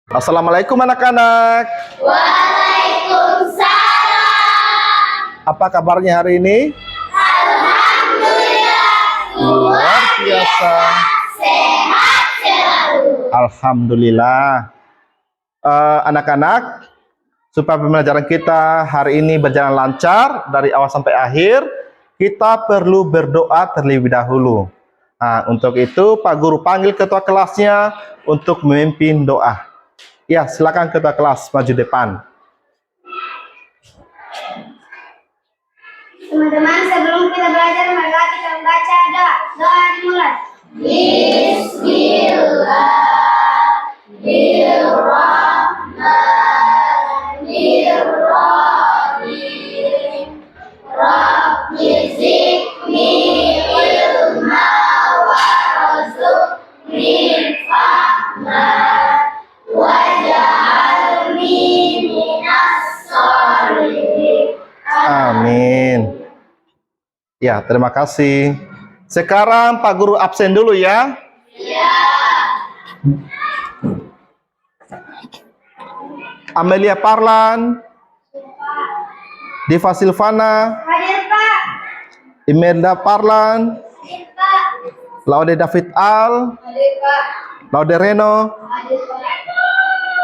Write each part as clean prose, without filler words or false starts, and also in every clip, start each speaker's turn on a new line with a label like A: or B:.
A: Assalamualaikum anak-anak.
B: Waalaikumsalam.
A: Apa kabarnya hari ini?
B: Alhamdulillah.
A: Luar biasa.
B: Sehat selalu.
A: Alhamdulillah. Anak-anak, supaya pembelajaran kita hari ini berjalan lancar dari awal sampai akhir, kita perlu berdoa terlebih dahulu. Nah, untuk itu Pak Guru panggil ketua kelasnya untuk memimpin doa. Ya, silakan ketua kelas maju depan.
B: Teman-teman, sebelum kita belajar, marilah kita membaca doa. Doa dimulai. Bismillahirrahmanirrahim. Rabbi zidni ilma warzuqni fahma waj'alni minas sholihin.
A: Amin. Ya, terima kasih. Sekarang Pak Guru absen dulu ya.
B: Ya.
A: Amelia Parlan, Diva Silvana,
B: Hadir Pak.
A: Imelda Parlan,
B: Hadir Pak.
A: Laude David Al,
B: Hadir Pak.
A: Laude Reno,
B: Hadir Pak.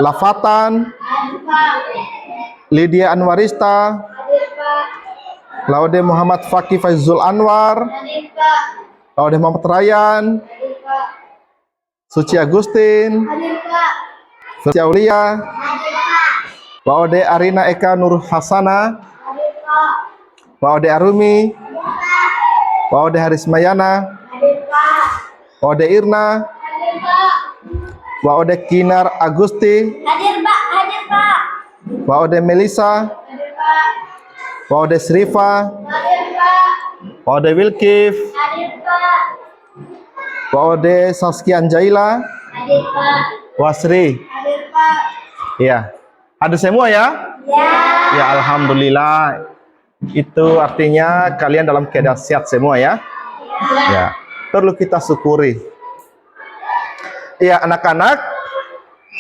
A: Lafatan,
B: Hadir Pak.
A: Lydia Anwarista,
B: Hadir Pak.
A: Laude Muhammad Fakih Faizul Anwar,
B: Hadir Pak.
A: Laude Muhammad Ryan,
B: Hadir Pak.
A: Suci Agustin,
B: Hadir Pak.
A: Firsi Aulia,
B: Hadir Pak.
A: Laude Arina Eka Nur Hasana,
B: Hadir Pak.
A: Laude Arumi, Laude Haris Mayana,
B: Hadir Pak.
A: Laude Irna,
B: Hadir Pak.
A: Laude Kinar Agusti,
B: Hadir Pak. Hadir Pak.
A: Laude Melisa,
B: Hadir Pak.
A: Laude Srifa,
B: Hadir Pak.
A: Laude Wilkif,
B: Hadir Pak.
A: Laude Saskia Anjaila,
B: Hadir Pak.
A: Wasri.
B: Hadir Pak.
A: Ya, ada semua ya?
B: Ya.
A: Ya, alhamdulillah. Itu artinya kalian dalam keadaan sehat semua ya? Ya, perlu kita syukuri. Ya, anak-anak,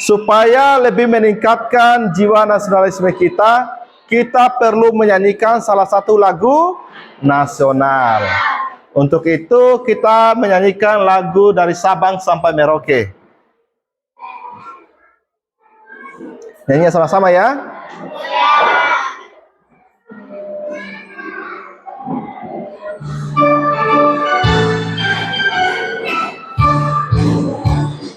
A: supaya lebih meningkatkan jiwa nasionalisme kita, kita perlu menyanyikan salah satu lagu nasional. Untuk itu kita menyanyikan lagu dari Sabang sampai Merauke. Nyanyi sama-sama ya.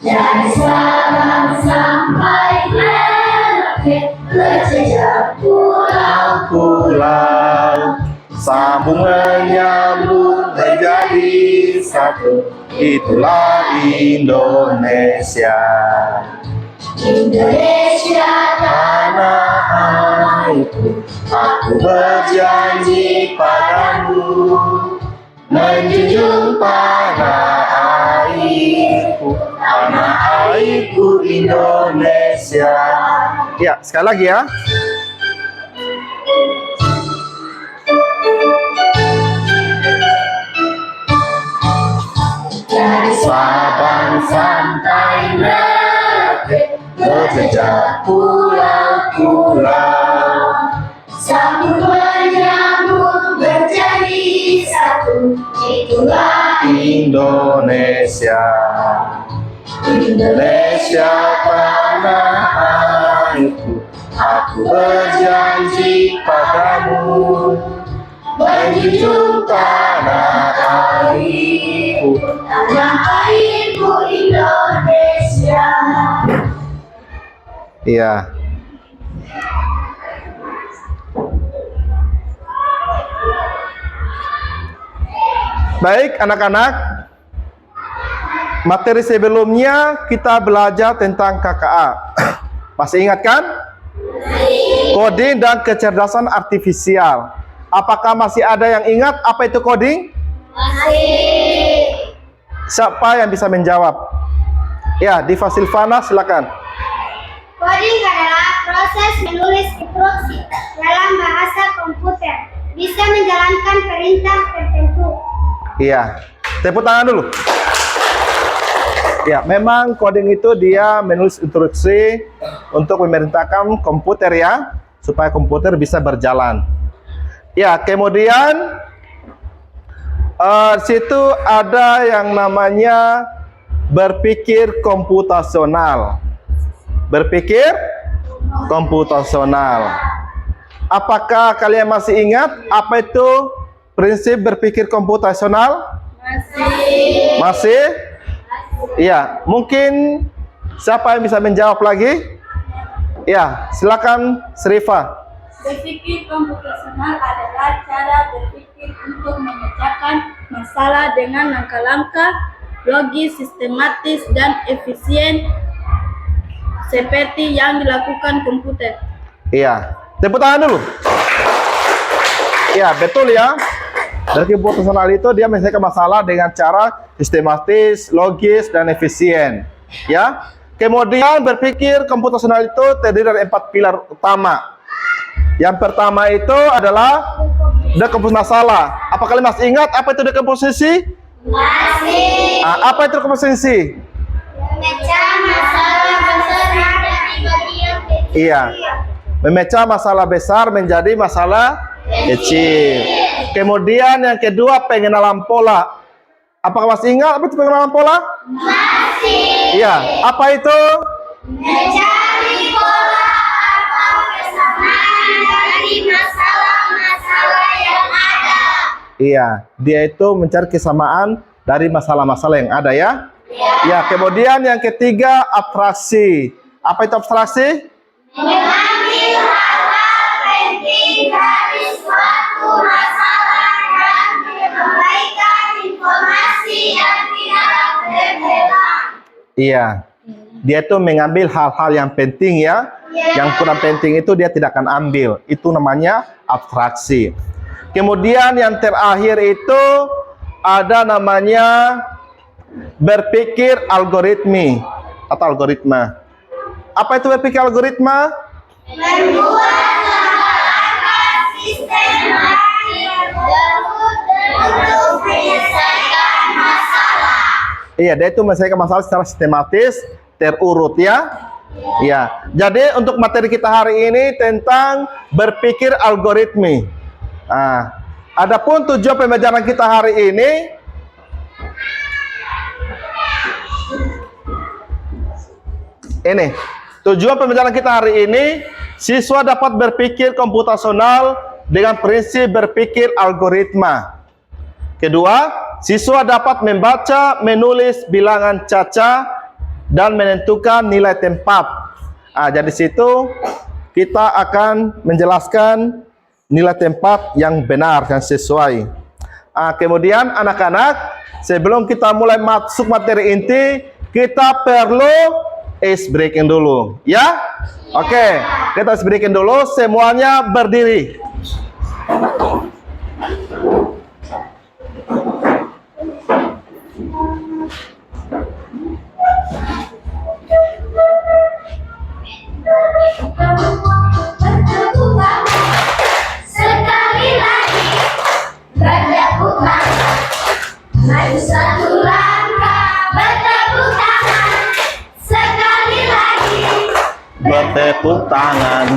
B: Dari Sabang sampai Merauke, berjejak
A: Pulau sambung menyambung menjadi satu, itulah Indonesia.
B: Indonesia
A: Tanah airku, aku berjanji padamu, menjunjung tanah airku Indonesia. Ya, sekali lagi ya.
B: dari
A: Sabang sampai Merauke, berjejak pulau-pulau,
B: sambung menyambung menjadi satu, itulah
A: Indonesia. Indonesia tanah airku, aku berjanji padamu, menjunjung tanah airku
B: Indonesia.
A: Iya. Baik anak-anak, materi sebelumnya kita belajar tentang KKA. Masih ingat kan? Coding dan kecerdasan artifisial. Apakah masih ada yang ingat apa itu coding?
B: Masih.
A: Siapa yang bisa menjawab? Ya, Diva Silvana silakan.
B: Coding adalah proses menulis instruksi dalam bahasa komputer. Bisa menjalankan perintah tertentu.
A: Iya. Tepuk tangan dulu. Ya, memang coding itu dia menulis instruksi untuk memerintahkan komputer ya, supaya komputer bisa berjalan. Ya, kemudian situ ada yang namanya berpikir komputasional. Berpikir komputasional. Apakah kalian masih ingat apa itu prinsip berpikir komputasional? Masih. Masih? Iya, mungkin siapa yang bisa menjawab lagi? Ya, silakan Serifa.
C: Berpikir komputasional adalah cara berpikir untuk memecahkan masalah dengan langkah-langkah logis, sistematis, dan efisien seperti yang dilakukan komputer.
A: Iya, tepuk tangan dulu. Iya, betul ya. Berpikir komputasional itu dia menyelesaikan masalah dengan cara sistematis, logis, dan efisien. Ya. Kemudian berpikir komputasional itu terdiri dari 4 pilar utama. Yang pertama itu adalah dekomposisi masalah. Apa kalian masih ingat apa itu dekomposisi?
B: Masih.
A: Apa itu dekomposisi?
B: Memecah masalah besar menjadi bagian kecil.
A: Iya. Memecah masalah besar menjadi masalah kecil. Kemudian yang kedua pengenalan pola. Apakah masih ingat apa itu pengenalan pola?
B: Masih.
A: Iya. Apa itu?
B: Mencari pola atau kesamaan dari masalah-masalah yang ada.
A: Iya. Dia itu mencari kesamaan dari masalah-masalah yang ada ya. Ya. Kemudian yang ketiga abstraksi. Apa itu abstraksi?
B: Mengambil hal-hal penting dari suatu masalah dan memberikan informasi yang tidak terhilang.
A: Iya. Dia itu mengambil hal-hal yang penting ya. Yang kurang penting itu dia tidak akan ambil. Itu namanya abstraksi. Kemudian yang terakhir itu ada namanya berpikir algoritmi atau algoritma. Apa itu berpikir algoritma?
B: Membuat langkah-langkah sistematis untuk menyelesaikan masalah.
A: Iya, dia itu menyelesaikan masalah secara sistematis, terurut ya. Iya. Jadi untuk materi kita hari ini tentang berpikir algoritmi. Adapun tujuan pembelajaran kita hari ini tujuan pembelajaran kita hari ini, siswa dapat berpikir komputasional dengan prinsip berpikir algoritma. Kedua, siswa dapat membaca, menulis bilangan caca, dan menentukan nilai tempat. Jadi situ kita akan menjelaskan nilai tempat yang benar dan sesuai. Kemudian anak-anak, sebelum kita mulai masuk materi inti, kita perlu ice breaking dulu, ya? Oke, kita ice breaking dulu. Semuanya berdiri.
B: Sekali lagi bertepuk tangan, maju satu langkah, bertepuk tangan. Sekali lagi
A: Bertepuk tangan.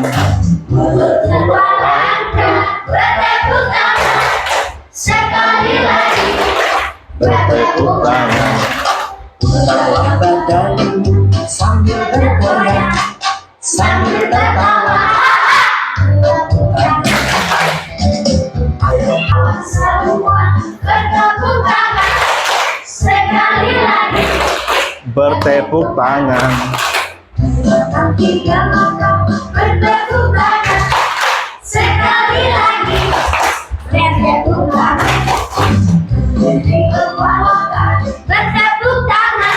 B: dua langkah, bertepuk tangan. Sekali lagi
A: Bertepuk tangan.
D: Putarlah badanmu sambil bergoyang, sambil tertawa.
B: Ayo semua bertepuk tangan. Sekali lagi
A: Bertepuk tangan.
B: tiga langkah, bertepuk tangan. Sekali lagi bertepuk tangan. Dua langkah, bertepuk tangan.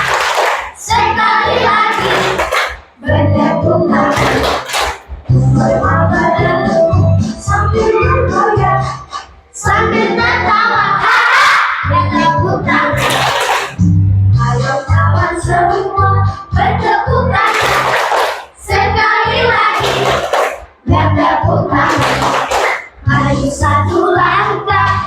B: Sekali lagi bertepuk tangan. Semua badanmu sambil bergoyang, sambil tertawa. Bertepuk tangan. Ayo kawan semua bertepuk tangan. Sekali lagi bertepuk tangan. Maju satu langkah,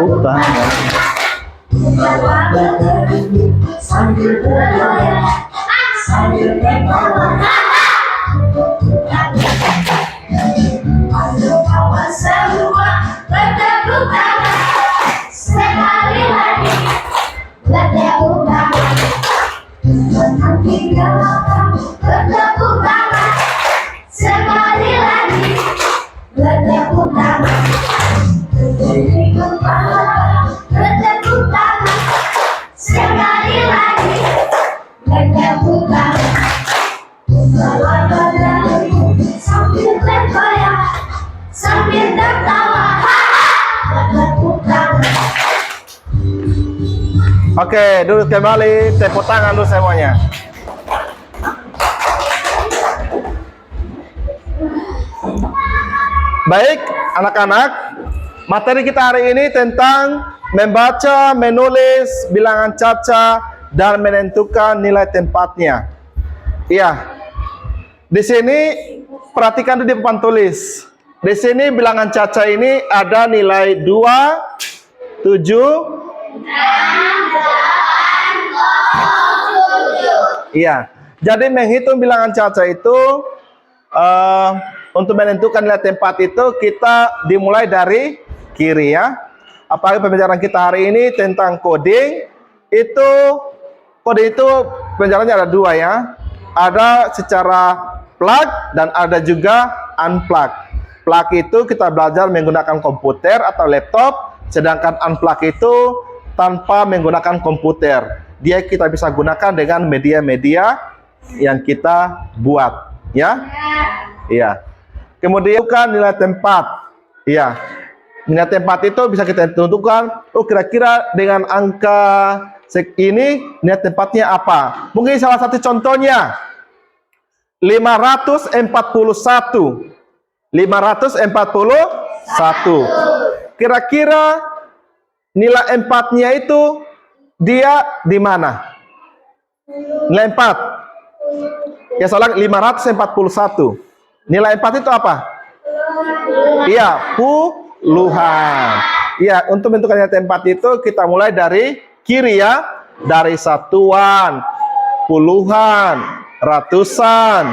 A: bertepuk tangan.
D: Badanmu sambil bergoyang, sambil tertawa. Ayo kawan semua bertepuk tangan, sekali lagi bertepuk tangan. Nanti kawan bertepuk tangan, sekali lagi bertepuk tangan. Beri kepala bertepuk tangan, sekali lagi bertepuk tangan. Bawa badanmu sambil bergoyang, sambil tertawa, bertepuk tangan.
A: Oke, duduk kembali, tepuk tangan dulu semuanya. Baik, anak-anak, materi kita hari ini tentang membaca, menulis bilangan caca dan menentukan nilai tempatnya. Iya. Di sini perhatikan di papan tulis. Di sini bilangan caca ini ada nilai 2, 7, iya. Jadi menghitung bilangan caca itu untuk menentukan nilai tempat itu kita dimulai dari kiri ya. Apalagi pembelajaran kita hari ini tentang coding itu pembelajarannya ada dua ya. Ada secara plug dan ada juga unplug. Plug itu kita belajar menggunakan komputer atau laptop, sedangkan unplug itu tanpa menggunakan komputer. Dia kita bisa gunakan dengan media-media yang kita buat ya. Iya. Kemudian kan nilai tempat. Iya. Nilai tempat itu bisa kita tentukan, oh kira-kira dengan angka ini nilai tempatnya apa? Mungkin salah satu contohnya 541. 541. Kira-kira nilai empatnya itu dia di mana? Nilai 4. Ya salah 541. Nilai 4 itu apa? Iya, puluhan. Iya, untuk menentukan nilai tempat itu kita mulai dari kiri ya. Dari satuan, puluhan, ratusan,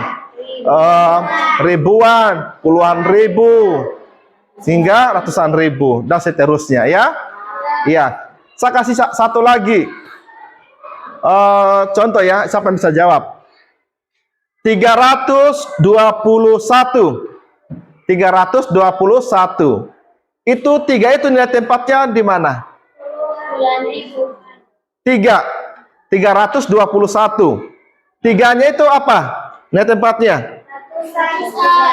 A: ribuan, puluhan ribu, hingga ratusan ribu, dan seterusnya ya. Iya. Saya kasih satu lagi. Contoh ya, siapa yang bisa jawab? 321. 321. Itu 3 itu nilai tempatnya di mana? 3. 321. 3-nya itu apa? Nilai tempatnya?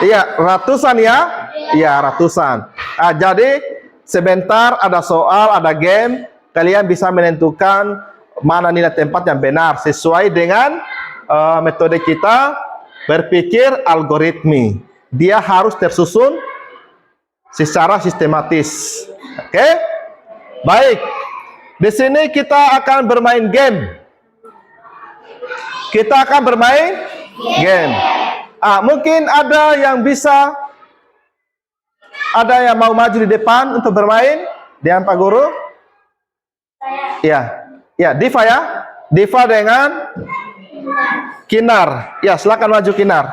A: Iya, ratusan ya? Iya, ratusan. Jadi sebentar ada soal, ada game, kalian bisa menentukan mana nilai tempat yang benar sesuai dengan metode kita berpikir algoritmi. Dia harus tersusun secara sistematis. Oke? Baik. Di sini kita akan bermain game. Kita akan bermain game. Mungkin ada yang bisa, ada yang mau maju di depan untuk bermain dengan Pak Guru? Ya, ya, Diva ya. Diva dengan Kinar. Ya, silakan maju Kinar.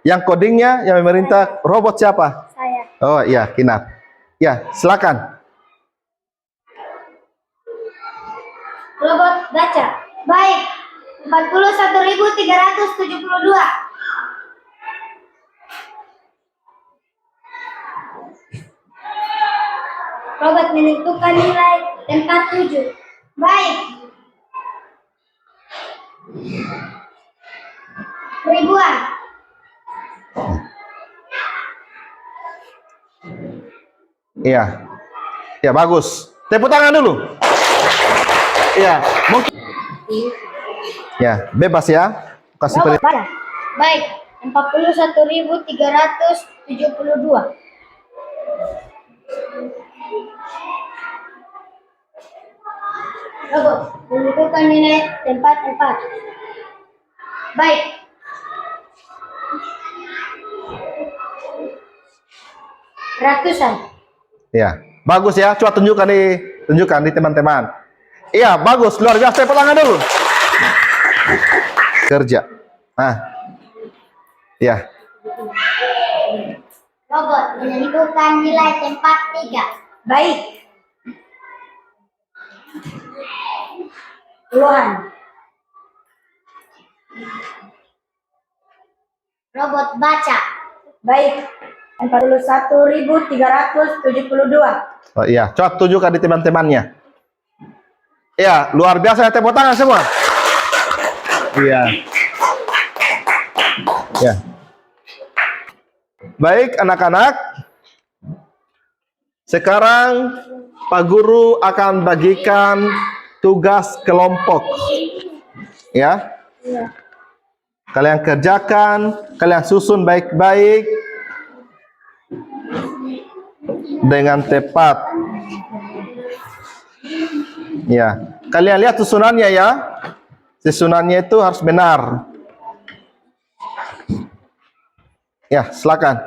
A: Yang codingnya, yang memerintah robot siapa?
B: Saya.
A: Oh iya, Kinar. Ya, silakan.
B: Robot baca. Baik. 41.372. Robot menentukan nilai tempat 7. Baik. Ribuan.
A: Iya. Ya, bagus. Tepuk tangan dulu. Iya, mungkin. Ya, bebas ya. Kasih
B: Robot baca. Baik. 41.372. Robot menentukan nilai tempat 4. Baik. Ratusan.
A: Ya, Bagus ya, coba tunjukkan di teman-teman. Iya, bagus, luar biasa. Tepuk tangan dulu. Kerja. Nah, ya.
B: Robot menentukan nilai tempat 3.
C: Baik. Puluhan.
B: Robot baca.
C: Baik. 41.372.
A: Oh iya, coba tunjukkan di teman-temannya. Iya, luar biasa ya, tepuk tangan semua. Iya. Ya. Baik anak-anak. Sekarang Pak Guru akan bagikan tugas kelompok. Ya. Kalian kerjakan, kalian susun baik-baik dengan tepat. Ya, kalian lihat susunannya ya. Susunannya itu harus benar. Ya, silakan.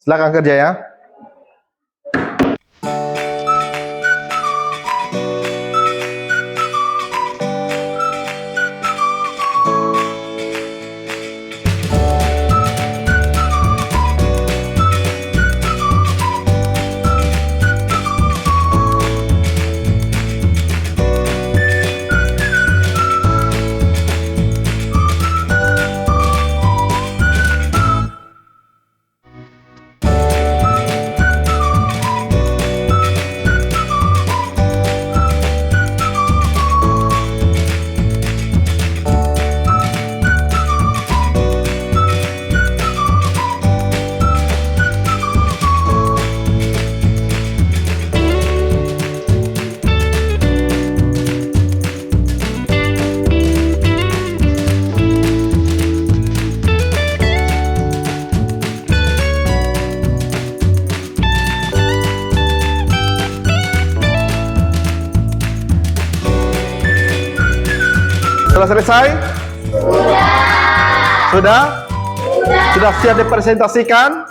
A: Silakan kerja ya. Sudah selesai? Sudah? Sudah siap dipresentasikan?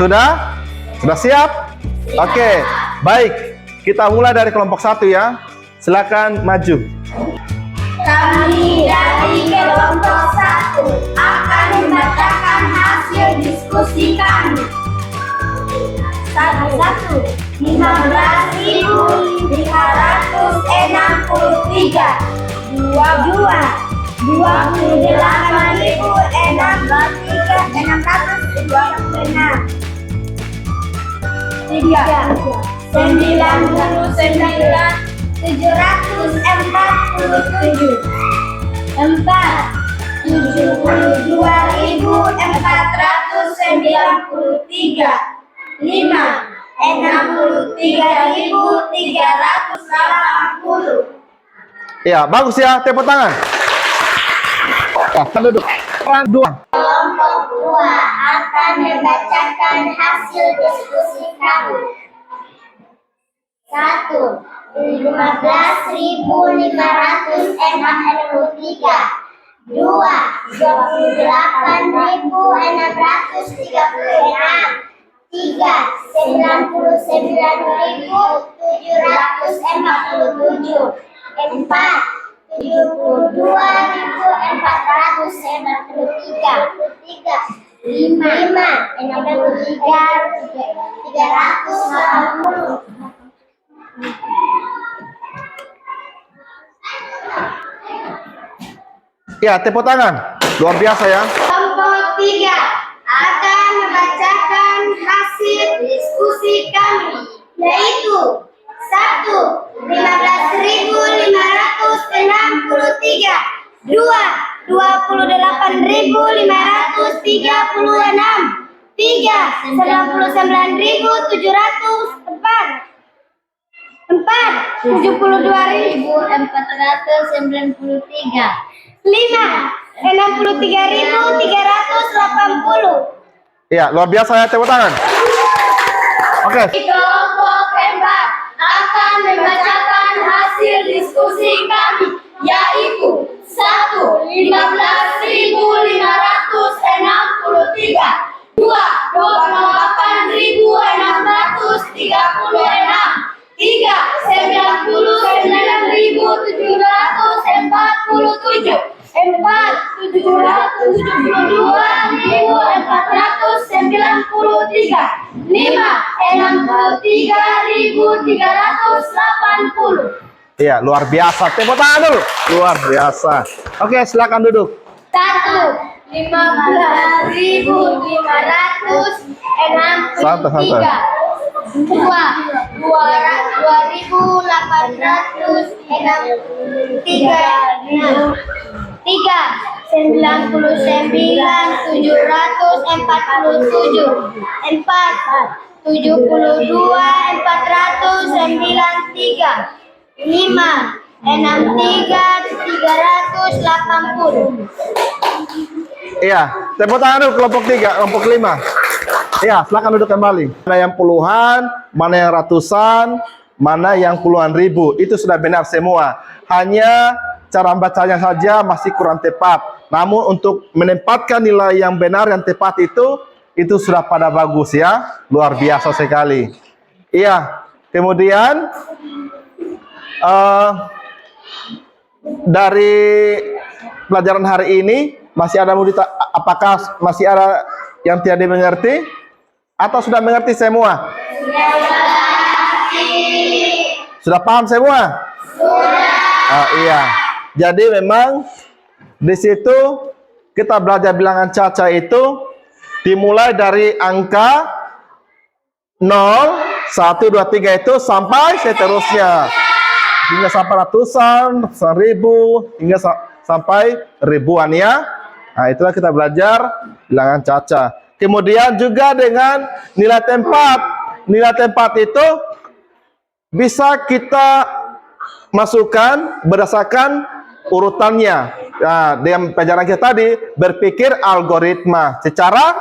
A: Sudah? Sudah siap? Oke, baik. Kita mulai dari kelompok 1 ya. Silakan maju.
D: Kami dari kelompok 1 akan membacakan hasil diskusi kami. 1. 15.563. 2. 63.380.
A: Ya, bagus ya. Tepuk tangan. Duduk. Orang 2.
D: Kelompok 2 akan membacakan hasil diskusi kami. 1. 15.563. 2. 28.636. 3. 99.747. 4. 72.493. 5. 63.380.
A: Ya, tepuk tangan. Luar biasa ya.
B: Kelompok 3 akan membacakan hasil diskusi kami, yaitu 1. 15.563. 2. 28.536. 3. 99.704. 4. 72.493. 5. 63.380.
A: Ya, luar biasa ya. Tepuk tangan. Oke.
D: Kelompok 4 membacakan hasil diskusi kami, yaitu 1. 15.563, 2. 28.636, 3. 99.747, 4. 772.493, 5. 63.380.
A: Iya, luar biasa. Tepuk tangan dulu. Luar biasa. Oke, silakan duduk.
D: 1. 15.563,
A: Santai.
D: 2. 2.863, 3. 99.747, 4. 72.493, 5. 63.380.
A: Iya, tepuk tangan dulu kelompok 3, kelompok 5. Iya, silakan duduk kembali. Mana yang puluhan, mana yang ratusan, mana yang puluhan ribu. Itu sudah benar semua. Hanya cara bacanya saja masih kurang tepat. Namun untuk menempatkan nilai yang benar, yang tepat itu sudah pada bagus ya. Luar biasa sekali. Iya, kemudian dari pelajaran hari ini masih ada apakah masih ada yang tidak dimengerti atau sudah mengerti semua? Sudah paham semua? Sudah. Iya. Jadi memang di situ kita belajar bilangan caca itu dimulai dari angka 0, 1, 2, 3 itu sampai seterusnya. Hingga sampai ratusan, seribu, hingga sampai ribuan ya. Nah, itulah kita belajar bilangan caca. Kemudian juga dengan nilai tempat. Nilai tempat itu bisa kita masukkan berdasarkan urutannya. Nah, dengan pelajaran kita tadi berpikir algoritma secara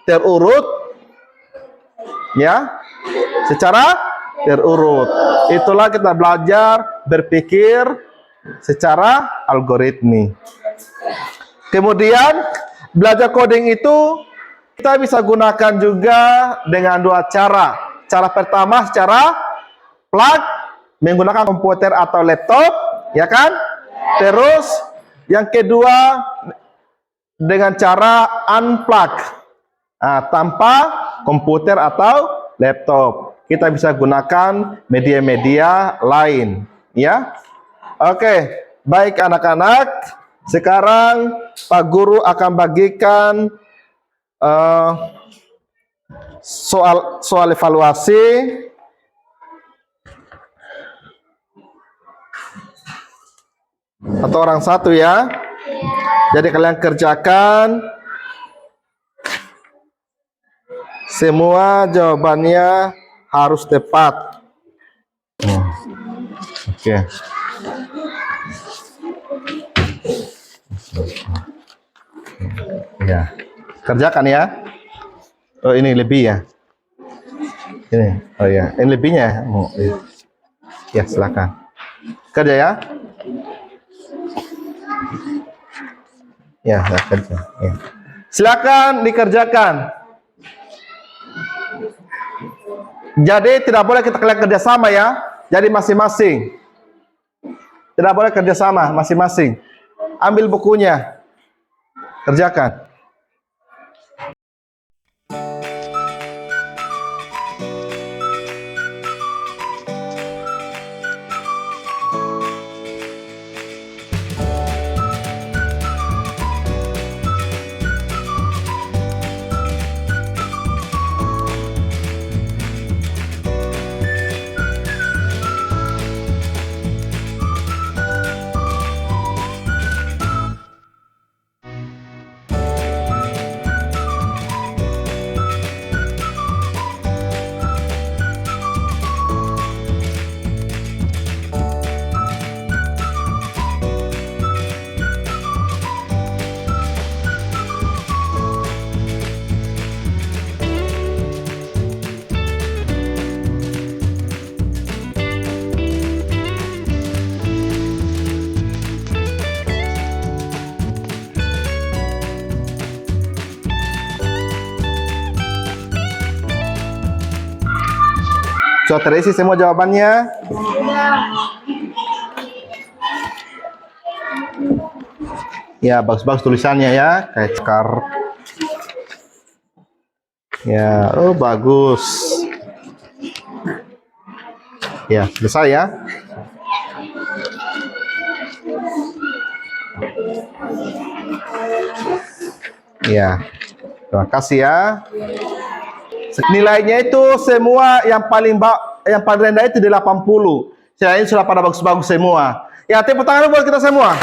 A: terurut ya. Secara terurut. Itulah kita belajar berpikir secara algoritmi. Kemudian belajar coding itu kita bisa gunakan juga dengan dua cara. Cara pertama secara plug menggunakan komputer atau laptop, ya kan? Terus yang kedua dengan cara unplug, tanpa komputer atau laptop. Kita bisa gunakan media-media lain, ya. Oke, baik anak-anak. Sekarang Pak Guru akan bagikan soal evaluasi. Atau orang satu ya. Jadi kalian kerjakan. Semua jawabannya harus tepat. Oke. Ya, kerjakan ya. Oh ini lebih ya. Ini, oh ya, ini lebihnya. Oh, iya. Ya silakan. Kerja ya. Ya, kerja. Ya. Silakan dikerjakan. Jadi tidak boleh kita kalian kerjasama ya. Jadi masing-masing. Tidak boleh kerjasama, masing-masing. Ambil bukunya. Kerjakan. Sudah terisi semua jawabannya? Ya, bagus-bagus tulisannya ya, kayak cekar. Ya, oh bagus. Ya, selesai ya. Ya, terima kasih ya. Nilainya itu semua yang paling rendah itu di 80. Selain sudah pada bagus-bagus semua. Ya, tepuk tangan buat kita semua.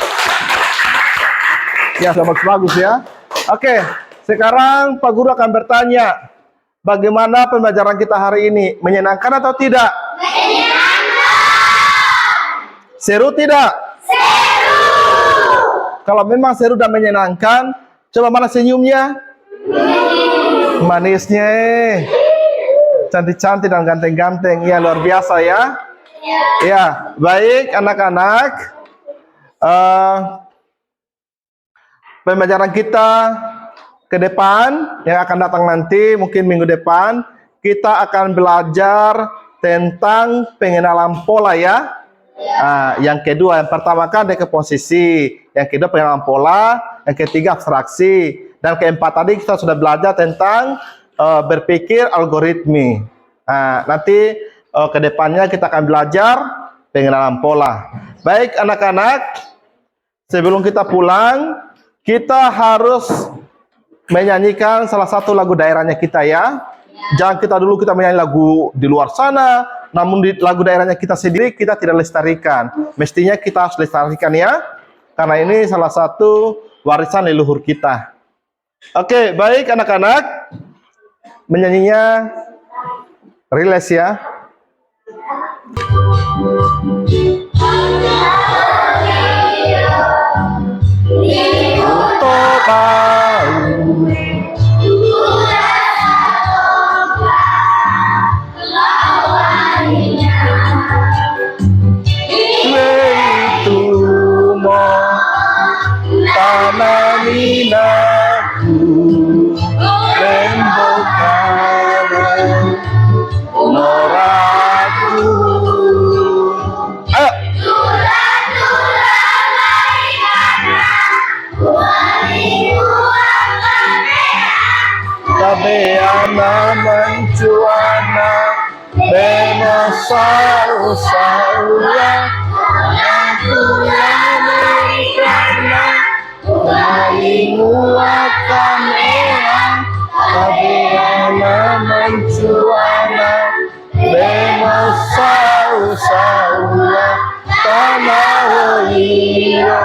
A: Ya, sudah bagus-bagus ya. Oke, sekarang Pak Guru akan bertanya, bagaimana pembelajaran kita hari ini? Menyenangkan atau tidak? Menyenangkan. Seru tidak? Seru. Kalau memang seru dan menyenangkan, coba mana senyumnya? Manisnya, cantik-cantik dan ganteng-ganteng. Ya, luar biasa ya. Ya, baik anak-anak. Pembelajaran kita ke depan yang akan datang nanti, mungkin minggu depan, kita akan belajar tentang pengenalan pola ya. Yang kedua, yang pertama kan dekomposisi, yang kedua pengenalan pola, yang ketiga abstraksi, dan keempat tadi kita sudah belajar tentang berpikir algoritmi. Nanti ke depannya kita akan belajar pengenalan pola. Baik anak-anak, sebelum kita pulang, kita harus menyanyikan salah satu lagu daerahnya kita ya. Jangan kita menyanyi lagu di luar sana, namun di lagu daerahnya kita sendiri kita tidak lestarikan. Mestinya kita harus lestarikan ya, karena ini salah satu warisan leluhur kita. Oke, baik anak-anak, menyanyinya relax ya. Mencuana Benosaurusauria Amerikana Malimuakan Eang Tabeana mencuana Benosaurusauria Tanahoia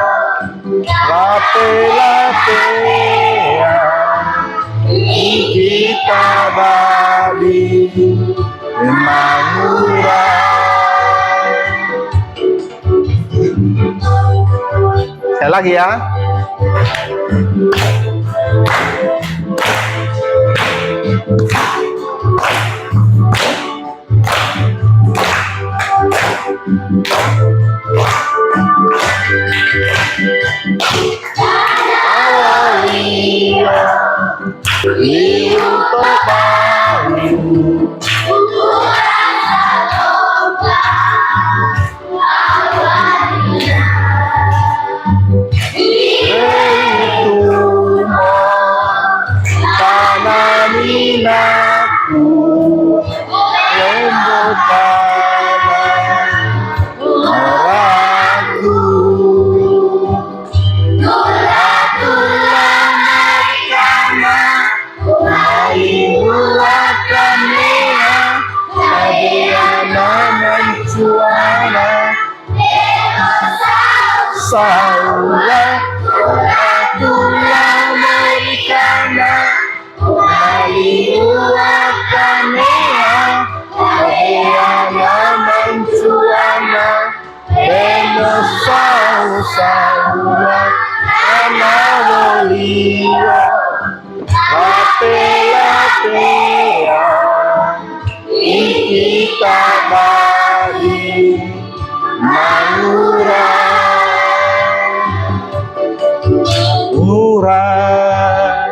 A: Lape-lapea kita bali Mangura. Sekali lagi ya. Saula Tulang Amerikana Maliuakanea Abeana Mencuana Benosaurusauria Anabolia Lape-lapea Ikita bali Mangura murah.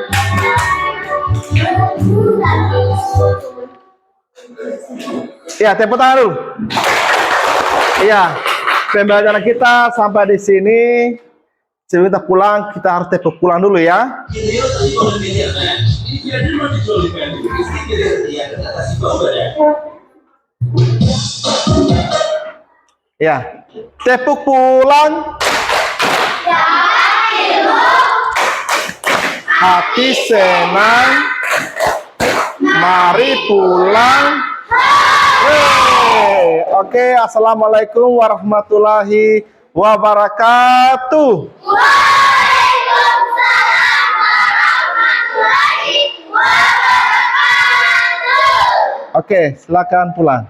A: Ya, tepuk tangan dulu. Iya, pembelajaran kita sampai di sini. Sebelum kita pulang, kita harus tepuk pulang dulu ya. Ya, tepuk pulang. Hati senang. Mari pulang. Hey, oke, assalamualaikum warahmatullahi wabarakatuh.
D: Waalaikumsalam warahmatullahi wabarakatuh.
A: Oke, silakan pulang.